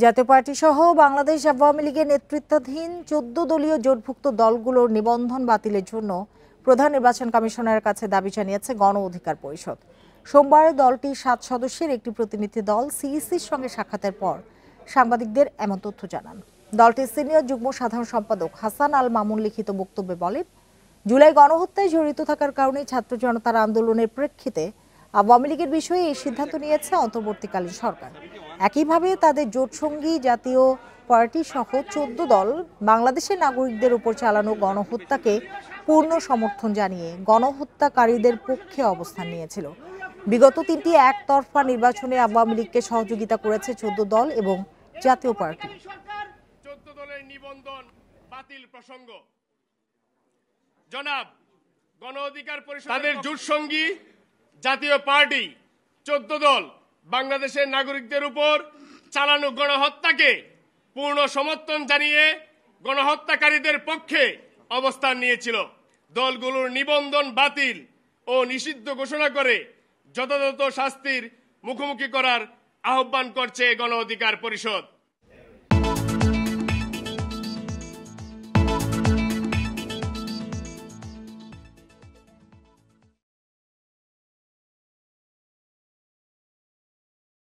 জাতীয় পার্টি সহ বাংলাদেশ আওয়ামী লীগের নেতৃত্বাধীন 14 দলীয় জোটভুক্ত দলগুলোর নিবন্ধন বাতিলের জন্য প্রধান নির্বাচন কমিশনারের কাছে দাবি জানিয়েছে গণ অধিকার পরিষদ। সোমবার দলটি 7 সদস্যের একটি প্রতিনিধি দল সিইসির সঙ্গে সাক্ষাতের পর সাংবাদিকদের এমন তথ্য জানান। দলটির সিনিয়র যুগ্ম সাধারণ সম্পাদক হাসান আল মামুন লিখিত বক্তব্যে বলেন, জুলাই গণহত্যায় জড়িত থাকার কারণে ছাত্র জনতার আন্দোলনের প্রেক্ষিতে আওয়ামী লীগের বিষয়ে এই সিদ্ধান্ত নিয়েছে অন্তর্বর্তীকালীন সরকার। একইভাবে তাদের জোটসঙ্গী জাতীয় পার্টি সহ 14 দল বাংলাদেশের নাগরিকদের উপর চালানো গণহত্যাকে পূর্ণ সমর্থন জানিয়ে গণহত্যাকারীদের পক্ষে অবস্থান নিয়েছিল। বিগত 3টি একতরফা নির্বাচনে আওয়ামী লীগকে সহযোগিতা করেছে 14 দল এবং জাতীয় পার্টি। 14 দলের নিবন্ধন বাতিল প্রসঙ্গ জনাব গণ অধিকার পরিষদ তাদের জোটসঙ্গী জাতীয় পার্টি 14 দল বাংলাদেশের নাগরিকদের উপর চালানো গণহত্যাকে পূর্ণ সমর্থন জানিয়ে গণহত্যাকারীদের পক্ষে অবস্থান নিয়েছিল। দলগুলোর নিবন্ধন বাতিল ও নিষিদ্ধ ঘোষণা করে যথাযথ শাস্তির মুখোমুখি করার আহ্বান করছে গণ অধিকার পরিষদ।